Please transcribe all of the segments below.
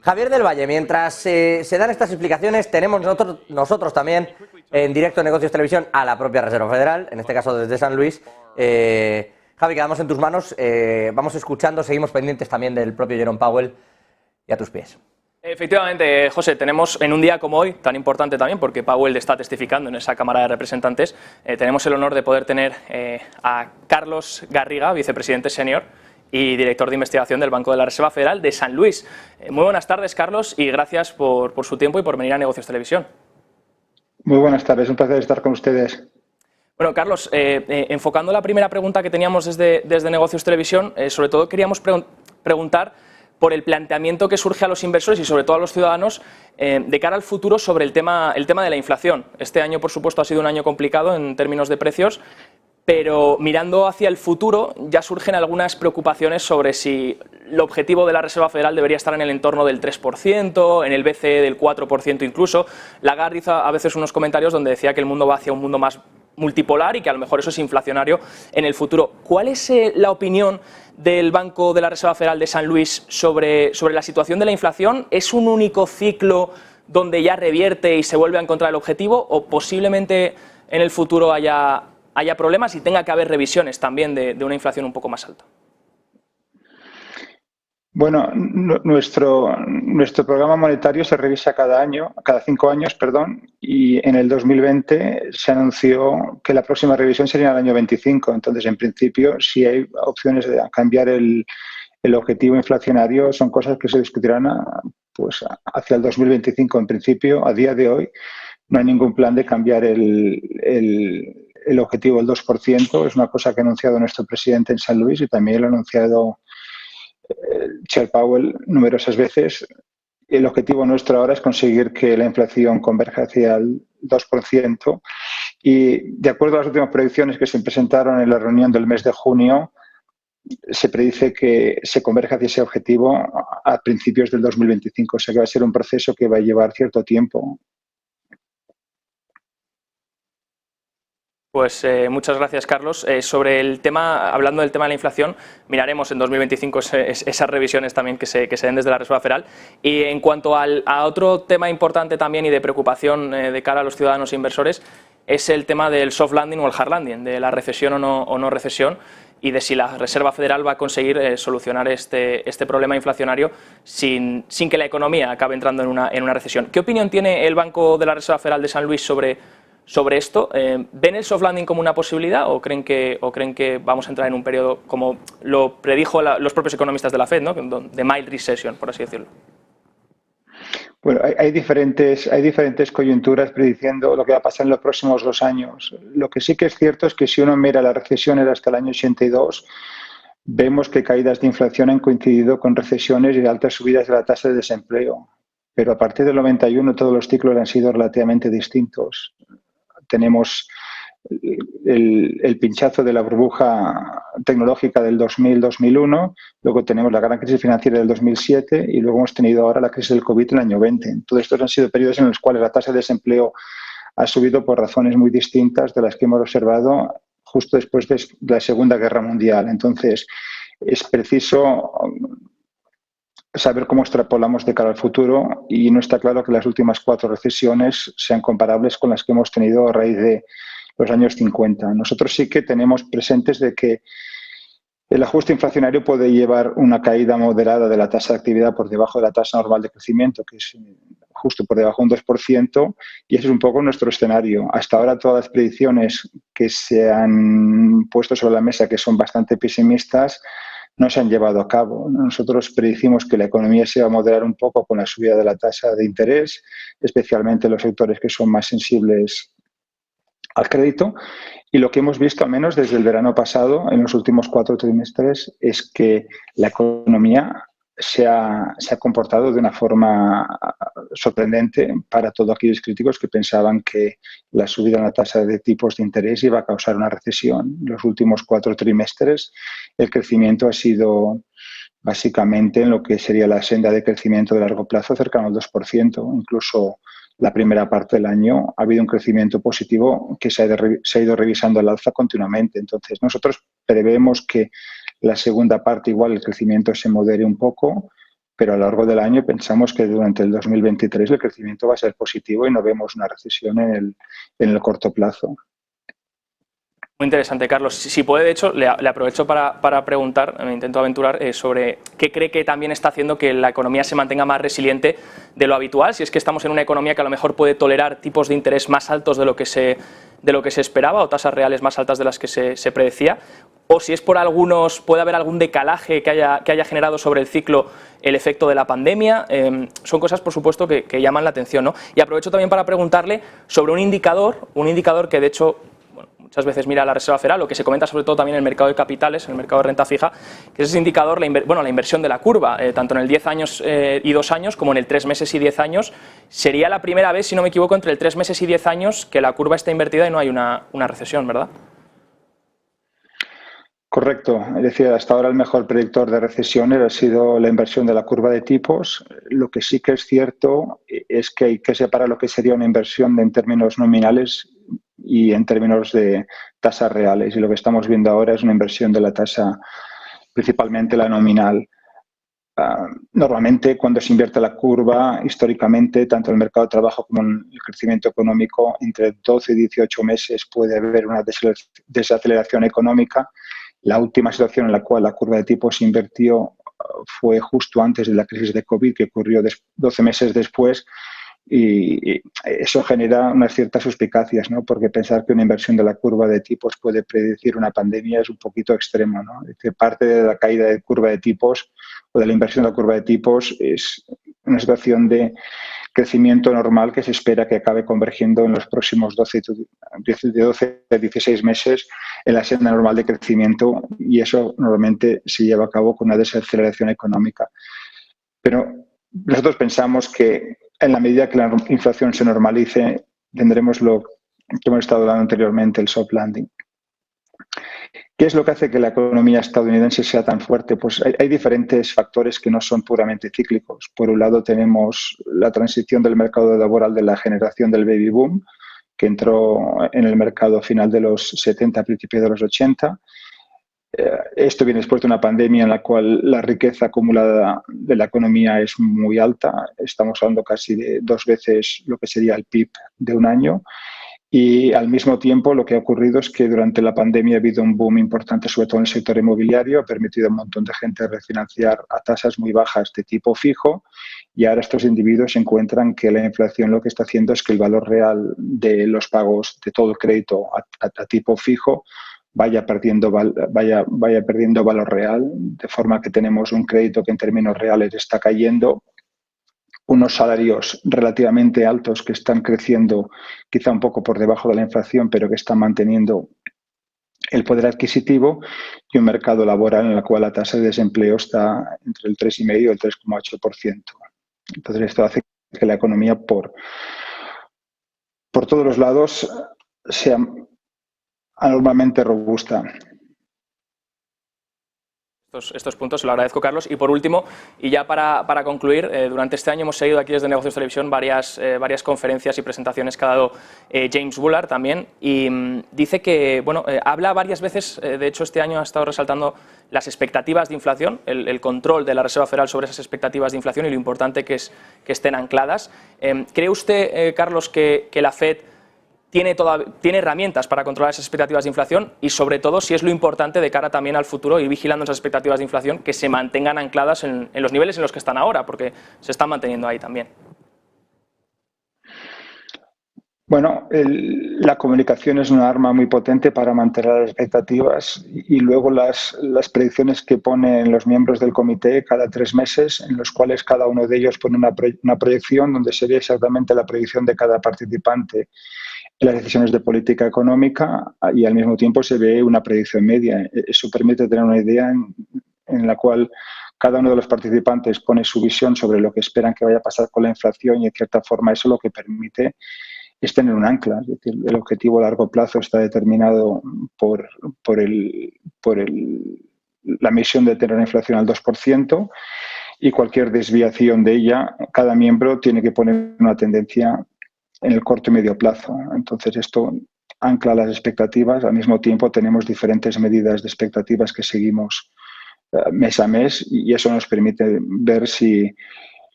Javier del Valle, mientras se dan estas explicaciones, tenemos nosotros también en directo en Negocios Televisión a la propia Reserva Federal, en este caso desde San Luis. Javi, quedamos en tus manos, vamos escuchando, seguimos pendientes también del propio Jerome Powell y a tus pies. Efectivamente, José, tenemos en un día como hoy, tan importante también, porque Powell está testificando en esa Cámara de Representantes, tenemos el honor de poder tener a Carlos Garriga, vicepresidente senior y director de investigación del Banco de la Reserva Federal de San Luis. Muy buenas tardes, Carlos, y gracias por su tiempo y por venir a Negocios Televisión. Muy buenas tardes, un placer estar con ustedes. Bueno, Carlos, enfocando la primera pregunta que teníamos desde Negocios Televisión, sobre todo queríamos preguntar por el planteamiento que surge a los inversores y sobre todo a los ciudadanos de cara al futuro sobre el tema de la inflación. Este año, por supuesto, ha sido un año complicado en términos de precios, pero mirando hacia el futuro ya surgen algunas preocupaciones sobre si el objetivo de la Reserva Federal debería estar en el entorno del 3%, en el BCE del 4% incluso. Lagarde hizo a veces unos comentarios donde decía que el mundo va hacia un mundo más multipolar y que a lo mejor eso es inflacionario en el futuro. ¿Cuál es la opinión del Banco de la Reserva Federal de San Luis sobre la situación de la inflación? ¿Es un único ciclo donde ya revierte y se vuelve a encontrar el objetivo o posiblemente en el futuro haya problemas y tenga que haber revisiones también de una inflación un poco más alta? Bueno, nuestro programa monetario se revisa cada 5 años, y en el 2020 se anunció que la próxima revisión sería en el año 25. Entonces, en principio, si hay opciones de cambiar el objetivo inflacionario, son cosas que se discutirán hacia el 2025. En principio, a día de hoy, no hay ningún plan de cambiar el objetivo del 2%. Es una cosa que ha anunciado nuestro presidente en San Luis y también lo ha anunciado Chair Powell numerosas veces. El objetivo nuestro ahora es conseguir que la inflación converja hacia el 2% y, de acuerdo a las últimas predicciones que se presentaron en la reunión del mes de junio, se predice que se converja hacia ese objetivo a principios del 2025. O sea que va a ser un proceso que va a llevar cierto tiempo. Pues muchas gracias, Carlos. Sobre el tema, hablando del tema de la inflación, miraremos en 2025 esas revisiones también que se den desde la Reserva Federal. Y en cuanto a otro tema importante también y de preocupación de cara a los ciudadanos e inversores, es el tema del soft landing o el hard landing, de la recesión o no recesión, y de si la Reserva Federal va a conseguir solucionar este problema inflacionario sin que la economía acabe entrando en una recesión. ¿Qué opinión tiene el Banco de la Reserva Federal de San Luis sobre esto? ¿Ven el soft landing como una posibilidad o creen que vamos a entrar en un periodo, como lo predijo los propios economistas de la Fed, ¿no?, de mild recession, por así decirlo? Bueno, hay diferentes coyunturas prediciendo lo que va a pasar en los próximos 2 años. Lo que sí que es cierto es que si uno mira las recesiones hasta el año 82, vemos que caídas de inflación han coincidido con recesiones y altas subidas de la tasa de desempleo. Pero a partir del 91 todos los ciclos han sido relativamente distintos. Tenemos el pinchazo de la burbuja tecnológica del 2000-2001, luego tenemos la gran crisis financiera del 2007 y luego hemos tenido ahora la crisis del COVID en el año 20. Todos estos han sido periodos en los cuales la tasa de desempleo ha subido por razones muy distintas de las que hemos observado justo después de la Segunda Guerra Mundial. Entonces, es preciso saber cómo extrapolamos de cara al futuro y no está claro que las últimas 4 recesiones sean comparables con las que hemos tenido a raíz de los años 50. Nosotros sí que tenemos presentes de que el ajuste inflacionario puede llevar una caída moderada de la tasa de actividad por debajo de la tasa normal de crecimiento, que es justo por debajo de un 2%, y ese es un poco nuestro escenario. Hasta ahora todas las predicciones que se han puesto sobre la mesa, que son bastante pesimistas, no se han llevado a cabo. Nosotros predicimos que la economía se va a moderar un poco con la subida de la tasa de interés, especialmente en los sectores que son más sensibles al crédito. Y lo que hemos visto, al menos desde el verano pasado, en los últimos 4 trimestres, es que la economía se ha comportado de una forma sorprendente para todos aquellos críticos que pensaban que la subida en la tasa de tipos de interés iba a causar una recesión. En los últimos 4 trimestres el crecimiento ha sido básicamente en lo que sería la senda de crecimiento de largo plazo cercano al 2%. Incluso la primera parte del año ha habido un crecimiento positivo que se ha ido revisando al alza continuamente. Entonces, nosotros prevemos que la segunda parte igual el crecimiento se modere un poco, pero a lo largo del año pensamos que durante el 2023 el crecimiento va a ser positivo y no vemos una recesión en el corto plazo. Muy interesante, Carlos. Si puede, de hecho, le aprovecho para preguntar, me intento aventurar sobre qué cree que también está haciendo que la economía se mantenga más resiliente de lo habitual, si es que estamos en una economía que a lo mejor puede tolerar tipos de interés más altos de lo que se esperaba o tasas reales más altas de las que se predecía, o si es por puede haber algún decalaje que haya generado sobre el ciclo el efecto de la pandemia. Son cosas, por supuesto, que llaman la atención, ¿no? Y aprovecho también para preguntarle sobre un indicador que de hecho muchas veces mira la Reserva Federal, lo que se comenta sobre todo también en el mercado de capitales, en el mercado de renta fija, que es ese indicador, la inversión de la curva, tanto en el 10 años y 2 años como en el 3 meses y 10 años. Sería la primera vez, si no me equivoco, entre el 3 meses y 10 años que la curva está invertida y no hay una recesión, ¿verdad? Correcto, es decir, hasta ahora el mejor predictor de recesión ha sido la inversión de la curva de tipos. Lo que sí que es cierto es que hay que separar lo que sería una inversión en términos nominales y en términos de tasas reales. Y lo que estamos viendo ahora es una inversión de la tasa, principalmente la nominal. Normalmente, cuando se invierte la curva, históricamente, tanto en el mercado de trabajo como en el crecimiento económico, entre 12 y 18 meses puede haber una desaceleración económica. La última situación en la cual la curva de tipos se invirtió fue justo antes de la crisis de COVID, que ocurrió 12 meses después, y eso genera unas ciertas suspicacias, ¿no? Porque pensar que una inversión de la curva de tipos puede predecir una pandemia es un poquito extremo, ¿no? Es decir, parte de la caída de curva de tipos o de la inversión de la curva de tipos es una situación de crecimiento normal que se espera que acabe convergiendo en los próximos 12 a 16 meses en la senda normal de crecimiento, y eso normalmente se lleva a cabo con una desaceleración económica. Pero nosotros pensamos que en la medida que la inflación se normalice, tendremos lo que hemos estado hablando anteriormente, el soft landing. ¿Qué es lo que hace que la economía estadounidense sea tan fuerte? Pues hay diferentes factores que no son puramente cíclicos. Por un lado tenemos la transición del mercado laboral de la generación del baby boom, que entró en el mercado a final de los 70, a principios de los 80. Esto viene después de una pandemia en la cual la riqueza acumulada de la economía es muy alta. Estamos hablando casi de 2 veces lo que sería el PIB de un año. Y al mismo tiempo lo que ha ocurrido es que durante la pandemia ha habido un boom importante, sobre todo en el sector inmobiliario, ha permitido a un montón de gente refinanciar a tasas muy bajas de tipo fijo, y ahora estos individuos encuentran que la inflación lo que está haciendo es que el valor real de los pagos de todo el crédito a tipo fijo vaya perdiendo valor real, de forma que tenemos un crédito que en términos reales está cayendo, unos salarios relativamente altos que están creciendo quizá un poco por debajo de la inflación, pero que están manteniendo el poder adquisitivo, y un mercado laboral en el cual la tasa de desempleo está entre el 3,5 y el 3,8%. Entonces, esto hace que la economía por todos los lados sea anormalmente robusta. Estos puntos se lo agradezco, Carlos. Y por último, y ya para concluir, durante este año hemos seguido aquí desde Negocios Televisión varias conferencias y presentaciones que ha dado James Bullard también, y dice que, habla varias veces, de hecho este año ha estado resaltando las expectativas de inflación, el control de la Reserva Federal sobre esas expectativas de inflación y lo importante que es que estén ancladas. ¿Cree usted, Carlos, que la FED tiene herramientas para controlar esas expectativas de inflación, y sobre todo si es lo importante de cara también al futuro y vigilando esas expectativas de inflación que se mantengan ancladas en los niveles en los que están ahora, porque se están manteniendo ahí también? Bueno, la comunicación es una arma muy potente para mantener las expectativas, y luego las predicciones que ponen los miembros del comité cada 3 meses, en los cuales cada uno de ellos pone una proyección donde se ve exactamente la predicción de cada participante en las decisiones de política económica, y al mismo tiempo se ve una predicción media. Eso permite tener una idea en la cual cada uno de los participantes pone su visión sobre lo que esperan que vaya a pasar con la inflación, y en cierta forma eso lo que permite es tener un ancla. Es decir, el objetivo a largo plazo está determinado por la misión de tener una inflación al 2%, y cualquier desviación de ella, cada miembro tiene que poner una tendencia en el corto y medio plazo. Entonces, esto ancla las expectativas. Al mismo tiempo, tenemos diferentes medidas de expectativas que seguimos mes a mes, y eso nos permite ver si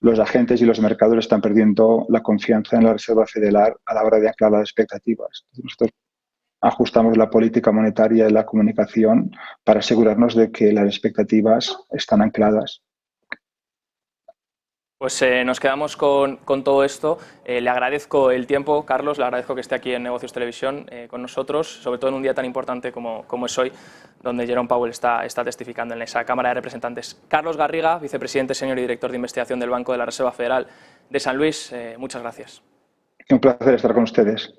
los agentes y los mercados están perdiendo la confianza en la Reserva Federal a la hora de anclar las expectativas. Nosotros ajustamos la política monetaria y la comunicación para asegurarnos de que las expectativas están ancladas. Pues nos quedamos con todo esto. Le agradezco el tiempo, Carlos, le agradezco que esté aquí en Negocios Televisión con nosotros, sobre todo en un día tan importante como es hoy, donde Jerome Powell está testificando en esa Cámara de Representantes. Carlos Garriga, vicepresidente senior y director de investigación del Banco de la Reserva Federal de San Luis, muchas gracias. Un placer estar con ustedes.